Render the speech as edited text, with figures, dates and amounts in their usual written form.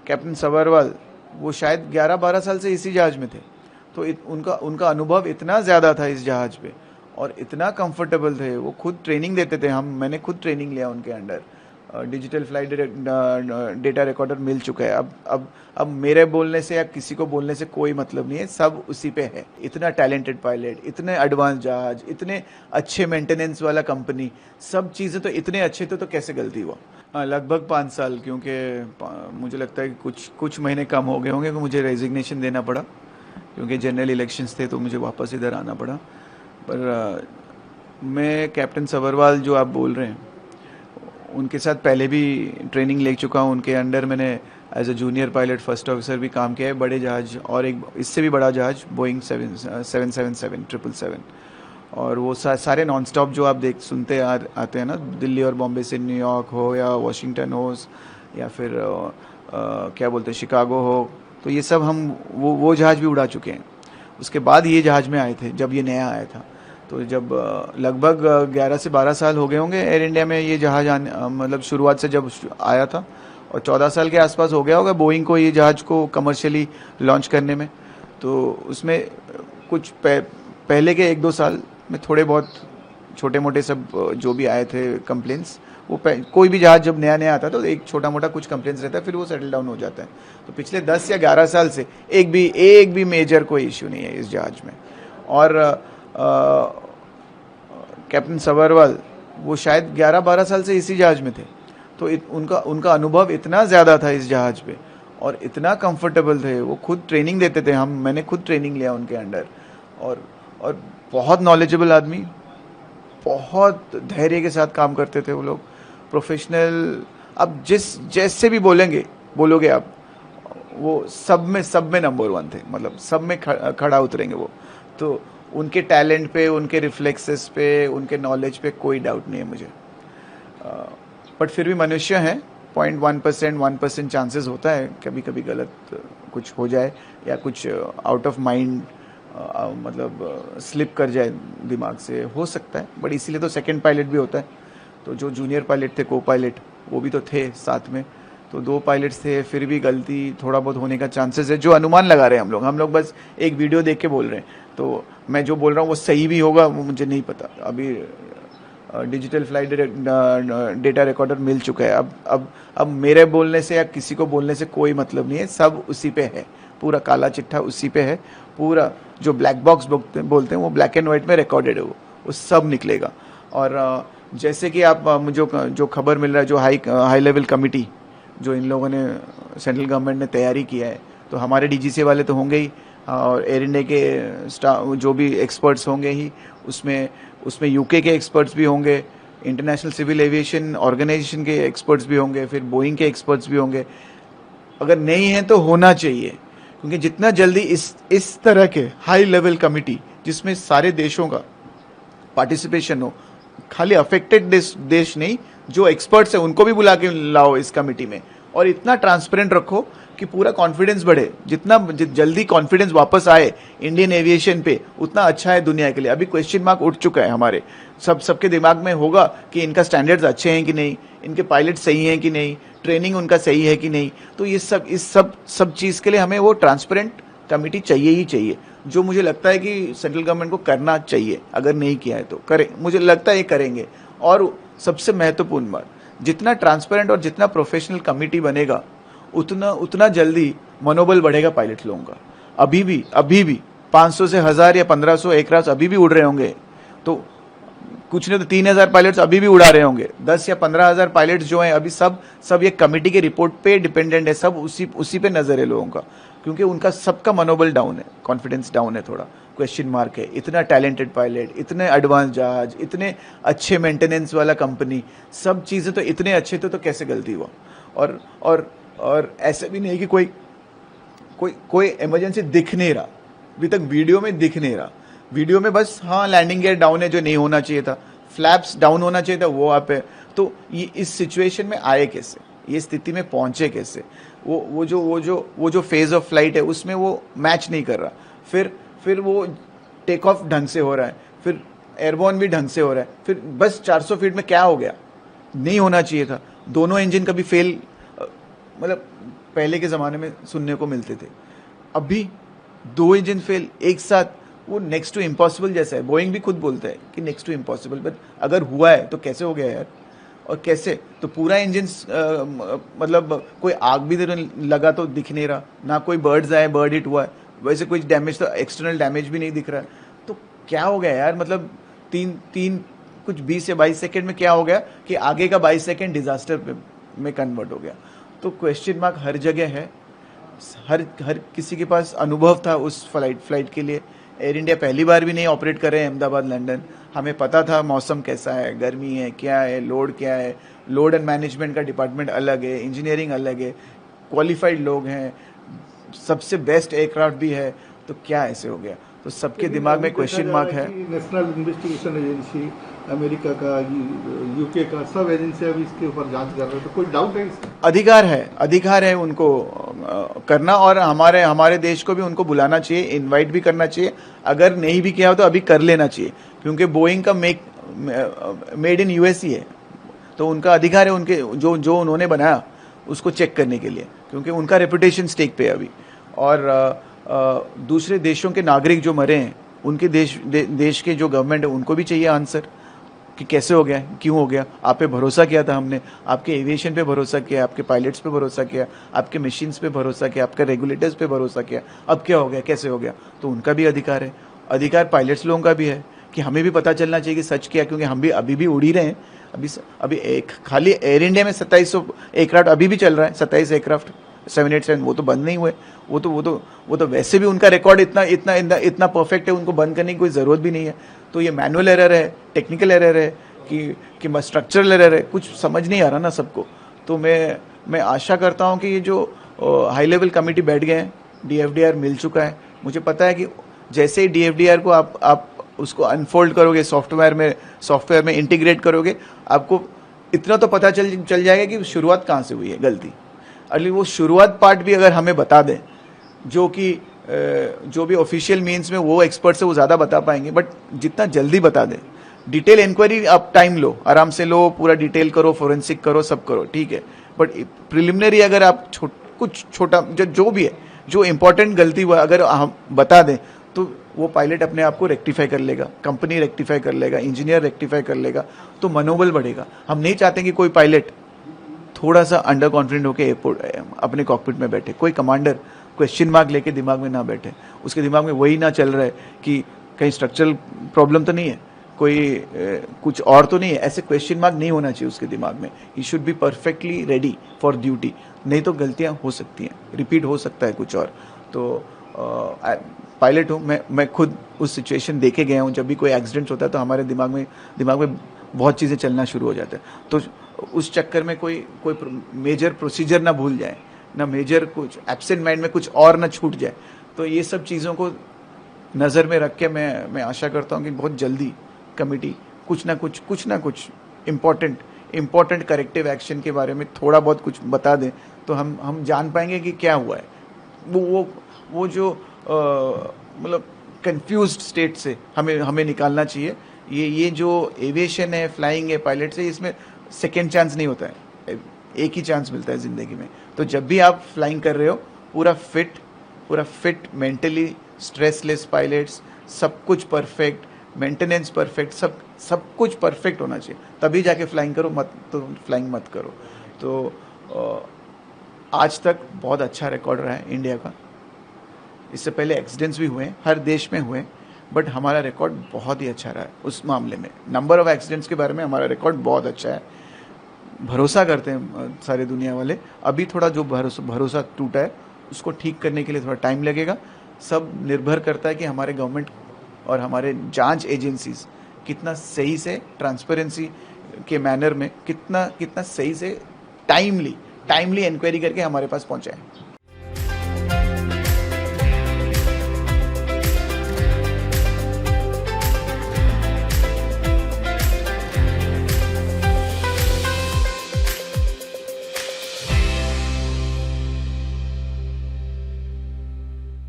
Captain Sabharwal वो शायद 11-12 साल से इसी जहाज में थे। तो उनका उनका अनुभव इतना ज़्यादा था इस जहाज पे और इतना कंफर्टेबल थे। वो खुद ट्रेनिंग देते थे, मैंने खुद ट्रेनिंग लिया उनके under. Digital flight data recorder मिल चुका है। अब मेरे बोलने से या किसी को बोलने से कोई मतलब नहीं है, सब उसी पे है। इतना टैलेंटेड पायलट, इतने एडवांस जहाज, इतने अच्छे मेंटेनेंस वाला कंपनी, सब चीज़ें तो इतने अच्छे थे, तो कैसे गलती हुआ। लगभग 5 साल, क्योंकि मुझे लगता है कि कुछ महीने कम हो गए होंगे कि मुझे रेजिग्नेशन देना पड़ा, क्योंकि जनरल इलेक्शंस थे तो मुझे वापस इधर आना पड़ा। पर मैं कैप्टन सबरवाल जो आप बोल रहे हैं उनके साथ पहले भी ट्रेनिंग ले चुका हूँ। उनके अंडर मैंने as a junior pilot first officer भी काम किया है, बड़े जहाज और एक इससे भी बड़ा जहाज बोइंग 777 777। और वो सारे नॉन स्टॉप जो आप सुनते आते हैं ना, दिल्ली और बॉम्बे से न्यूयॉर्क हो या वाशिंगटन हो या फिर क्या बोलते हैं शिकागो हो, तो ये सब हम वो जहाज भी उड़ा चुके हैं। उसके बाद ये जहाज में आए थे जब ये नया आया था। तो जब लगभग 11 से 12 साल हो गए होंगे एयर इंडिया में ये जहाज मतलब शुरुआत से जब आया था, और 14 साल के आसपास हो गया होगा बोइंग को ये जहाज को कमर्शियली लॉन्च करने में। तो उसमें कुछ पहले के 1-2 साल में थोड़े बहुत छोटे मोटे सब जो भी आए थे कंप्लेंट्स, वो कोई भी जहाज जब नया नया आता है तो एक छोटा मोटा कुछ कंप्लेंट्स रहता है, फिर वो सेटल डाउन हो जाता है। तो पिछले 10 या 11 साल से एक भी मेजर कोई इश्यू नहीं है इस जहाज में। और कैप्टन सबरवाल वो शायद 11-12 साल से इसी जहाज में थे। तो उनका अनुभव इतना ज़्यादा था इस जहाज पे और इतना कंफर्टेबल थे। वो खुद ट्रेनिंग देते थे, मैंने खुद ट्रेनिंग लिया उनके अंडर। और बहुत नॉलेजेबल आदमी, बहुत धैर्य के साथ काम करते थे वो लोग, प्रोफेशनल। अब जैसे भी बोलोगे आप, वो सब में नंबर 1 थे, मतलब सब में खड़ा उतरेंगे वो। तो उनके टैलेंट पे, उनके रिफ्लेक्सेस पे, उनके नॉलेज पे कोई डाउट नहीं है मुझे। बट फिर भी मनुष्य हैं, 0.1% 1% चांसेस होता है कभी कभी गलत कुछ हो जाए या कुछ आउट ऑफ माइंड मतलब स्लिप कर जाए दिमाग से, हो सकता है। बट इसीलिए तो सेकंड पायलट भी होता है। तो जो जूनियर पायलट थे, को पायलट, वो भी तो थे साथ में। तो 2 पायलट्स थे, फिर भी गलती थोड़ा बहुत होने का चांसेस है। जो अनुमान लगा रहे हैं हम लोग बस एक वीडियो देख के बोल रहे हैं। तो मैं जो बोल रहा हूँ वो सही भी होगा वो मुझे नहीं पता। अभी डिजिटल फ्लाइट डेटा रिकॉर्डर मिल चुका है। अब मेरे बोलने से या किसी को बोलने से कोई मतलब नहीं है, सब उसी पे है। पूरा काला चिट्ठा उसी पे है। पूरा जो ब्लैक बॉक्स बोलते हैं वो ब्लैक एंड व्हाइट में रिकॉर्डेड है, वो सब निकलेगा। और जैसे कि आप जो खबर मिल रहा है, जो हाई लेवल कमिटी जो इन लोगों ने, सेंट्रल गवर्नमेंट ने तैयारी किया है, तो हमारे डीजीसी वाले तो होंगे ही, और एयर इंडिया के स्टाफ जो भी एक्सपर्ट्स होंगे ही, उसमें यूके के एक्सपर्ट्स भी होंगे, इंटरनेशनल सिविल एविएशन ऑर्गेनाइजेशन के एक्सपर्ट्स भी होंगे, फिर बोइंग के एक्सपर्ट्स भी होंगे। अगर नहीं है तो होना चाहिए, क्योंकि जितना जल्दी इस तरह के हाई लेवल कमिटी जिसमें सारे देशों का पार्टिसिपेशन हो, खाली अफेक्टेड देश नहीं, जो एक्सपर्ट्स है उनको भी बुला के लाओ इस कमिटी में, और इतना ट्रांसपेरेंट रखो कि पूरा कॉन्फिडेंस बढ़े। जितना जल्दी कॉन्फिडेंस वापस आए इंडियन एविएशन पे, उतना अच्छा है दुनिया के लिए। अभी क्वेश्चन मार्क उठ चुका है हमारे सबके दिमाग में होगा कि इनका स्टैंडर्ड्स अच्छे हैं कि नहीं, इनके पायलट सही हैं कि नहीं, ट्रेनिंग उनका सही है कि नहीं। तो इस सब चीज़ के लिए हमें वो ट्रांसपेरेंट कमिटी चाहिए ही चाहिए, जो मुझे लगता है कि सेंट्रल गवर्नमेंट को करना चाहिए। अगर नहीं किया है तो करें, मुझे लगता है ये करेंगे। और सबसे महत्वपूर्ण बात, जितना ट्रांसपेरेंट और जितना प्रोफेशनल कमिटी बनेगा, उतना जल्दी मनोबल बढ़ेगा पायलट लोगों का। अभी भी 500 से 1000 या 1500 एयरक्राफ्ट अभी भी उड़ रहे होंगे, तो कुछ नहीं तो 3000 पायलट्स अभी भी उड़ा रहे होंगे। 10 या 15,000 पायलट्स जो हैं अभी सब ये कमिटी के रिपोर्ट पे डिपेंडेंट है, सब उसी पे नजर है लोगों का, क्योंकि उनका सबका मनोबल डाउन है, कॉन्फिडेंस डाउन है, थोड़ा क्वेश्चन मार्क है। इतना टैलेंटेड पायलट, इतने एडवांस जहाज, इतने अच्छे मेंटेनेंस वाला कंपनी, सब चीज़ें तो इतने अच्छे थे, तो कैसे गलती हुआ। और ऐसे भी नहीं कि कोई इमरजेंसी दिख नहीं रहा, अभी तक वीडियो में दिख नहीं रहा। वीडियो में बस हाँ लैंडिंग गियर डाउन है जो नहीं होना चाहिए था, फ्लैप्स डाउन होना चाहिए था, वो आप है। तो ये इस सिचुएशन में आए कैसे, ये स्थिति में पहुंचे कैसे, वो जो फेज ऑफ फ्लाइट है उसमें वो मैच नहीं कर रहा। फिर वो टेक ऑफ ढंग से हो रहा है, फिर एयरबॉर्न भी ढंग से हो रहा है, फिर बस 400 फीट में क्या हो गया, नहीं होना चाहिए था। दोनों इंजन कभी फेल, मतलब पहले के ज़माने में सुनने को मिलते थे। अभी 2 इंजन फेल एक साथ, वो नेक्स्ट टू इम्पॉसिबल जैसा है। बोइंग भी खुद बोलता है कि नेक्स्ट टू इम्पॉसिबल, बट अगर हुआ है तो कैसे हो गया यार, और कैसे? तो पूरा इंजन मतलब कोई आग भी लगा तो दिख नहीं रहा, ना कोई बर्ड्स आए, बर्ड हिट हुआ है, वैसे कोई डैमेज तो एक्सटर्नल डैमेज भी नहीं दिख रहा। तो क्या हो गया यार, मतलब तीन कुछ 20 या 22 सेकेंड में क्या हो गया कि आगे का 22 सेकेंड डिजास्टर में कन्वर्ट हो गया। तो क्वेश्चन मार्क हर जगह है, हर किसी के पास अनुभव था उस फ्लाइट के लिए। एयर इंडिया पहली बार भी नहीं ऑपरेट कर रहे हैं अहमदाबाद लंदन। हमें पता था मौसम कैसा है, गर्मी है, क्या है, लोड क्या है। लोड एंड मैनेजमेंट का डिपार्टमेंट अलग है, इंजीनियरिंग अलग है, क्वालिफाइड लोग हैं, सबसे बेस्ट एयरक्राफ्ट भी है। तो क्या ऐसे हो गया? तो सबके दिमाग में क्वेश्चन मार्क है। नेशनल इन्वेस्टिगेशन एजेंसी, अमेरिका का, यूके का, सब एजेंसियां भी इसके ऊपर जांच कर रहे हैं, तो कोई डाउट है इसमें? अधिकार है उनको करना, और हमारे देश को भी उनको बुलाना चाहिए, इनवाइट भी करना चाहिए। अगर नहीं भी किया हो तो अभी कर लेना चाहिए, क्योंकि बोइंग का मेड इन यूएस ही है। तो उनका अधिकार है, उनके जो उन्होंने बनाया उसको चेक करने के लिए, क्योंकि उनका रेपुटेशन स्टेक पे है अभी। और दूसरे देशों के नागरिक जो मरे हैं, उनके देश के जो गवर्नमेंट है उनको भी चाहिए आंसर कि कैसे हो गया, क्यों हो गया। आप पे भरोसा किया था हमने, आपके एविएशन पे भरोसा किया, आपके पायलट्स पे भरोसा किया, आपके मशीन्स पे भरोसा किया, आपके रेगुलेटर्स पे भरोसा किया। अब क्या हो गया, कैसे हो गया? तो उनका भी अधिकार है। अधिकार पायलट्स लोगों का भी है कि हमें भी पता चलना चाहिए कि सच क्या, क्योंकि हम भी अभी भी उड़ ही रहे हैं। अभी एक खाली एयर इंडिया में 2700 एयरक्राफ्ट अभी भी चल रहा है, 27 एयरक्राफ्ट 787, वो तो बंद नहीं हुए। वो तो वैसे भी उनका रिकॉर्ड इतना परफेक्ट है, उनको बंद करने की कोई ज़रूरत भी नहीं है। तो ये मैनुअल एरर है, टेक्निकल एरर है कि स्ट्रक्चरल एरर है, कुछ समझ नहीं आ रहा ना सबको। तो मैं आशा करता हूँ कि ये जो हाई लेवल कमेटी बैठ गए हैं, DFDR मिल चुका है। मुझे पता है कि जैसे ही DFDR को आप उसको अनफोल्ड करोगे, सॉफ्टवेयर में इंटीग्रेट करोगे, आपको इतना तो पता चल जाएगा कि शुरुआत कहाँ से हुई है गलती। अगली वो शुरुआत पार्ट भी अगर हमें बता दें, जो भी ऑफिशियल मीन्स में वो एक्सपर्ट से वो ज़्यादा बता पाएंगे, बट जितना जल्दी बता दें। डिटेल इंक्वायरी आप टाइम लो, आराम से लो, पूरा डिटेल करो, फोरेंसिक करो, सब करो, ठीक है। बट प्रिलिमिनरी अगर आप कुछ छोटा जो भी है, जो इंपॉर्टेंट गलती हुआ अगर हम बता दें, तो वो पायलट अपने आप को रेक्टिफाई कर लेगा, कंपनी रेक्टिफाई कर लेगा, इंजीनियर रेक्टिफाई कर लेगा, तो मनोबल बढ़ेगा। हम नहीं चाहते कि कोई पायलट थोड़ा सा अंडर कॉन्फिडेंट होकर एयरपोर्ट अपने कॉकपिट में बैठे, कोई कमांडर क्वेश्चन मार्क लेके दिमाग में ना बैठे, उसके दिमाग में वही ना चल रहा है कि कहीं स्ट्रक्चरल प्रॉब्लम तो नहीं है, कोई कुछ और तो नहीं है। ऐसे क्वेश्चन मार्क नहीं होना चाहिए उसके दिमाग में। He should be perfectly ready for duty, नहीं तो गलतियां हो सकती हैं, रिपीट हो सकता है कुछ और। तो पायलट हूँ मैं खुद उस सिचुएशन देखे गया हूँ। जब भी कोई एक्सीडेंट होता है तो हमारे दिमाग में बहुत चीज़ें चलना शुरू हो जाता है। तो उस चक्कर में कोई मेजर प्रोसीजर ना भूल जाए, ना मेजर कुछ एब्सेंट माइंड में कुछ और ना छूट जाए। तो ये सब चीज़ों को नज़र में रख के मैं आशा करता हूँ कि बहुत जल्दी कमेटी कुछ ना कुछ इम्पोर्टेंट करेक्टिव एक्शन के बारे में थोड़ा बहुत कुछ बता दें, तो हम जान पाएंगे कि क्या हुआ है। वो जो मतलब कंफ्यूज्ड स्टेट से हमें निकालना चाहिए। ये जो एविएशन है, फ्लाइंग है, पायलट से, इसमें सेकेंड चांस नहीं होता है, एक ही चांस मिलता है ज़िंदगी में। तो जब भी आप फ्लाइंग कर रहे हो, पूरा फिट मेंटली, स्ट्रेसलेस पायलट्स, सब कुछ परफेक्ट, मेंटेनेंस परफेक्ट, सब कुछ परफेक्ट होना चाहिए, तभी जाके फ्लाइंग करो, फ्लाइंग मत करो। तो आज तक बहुत अच्छा रिकॉर्ड रहा है इंडिया का। इससे पहले एक्सीडेंट्स भी हुए, हर देश में हुए, बट हमारा रिकॉर्ड बहुत ही अच्छा रहा है उस मामले में। नंबर ऑफ एक्सीडेंट्स के बारे में हमारा रिकॉर्ड बहुत अच्छा है। भरोसा करते हैं सारे दुनिया वाले। अभी थोड़ा जो भरोसा टूटा है उसको ठीक करने के लिए थोड़ा टाइम लगेगा। सब निर्भर करता है कि हमारे गवर्नमेंट और हमारे जांच एजेंसीज कितना सही से ट्रांसपेरेंसी के मैनर में कितना सही से टाइमली इंक्वायरी करके हमारे पास पहुंचाएं।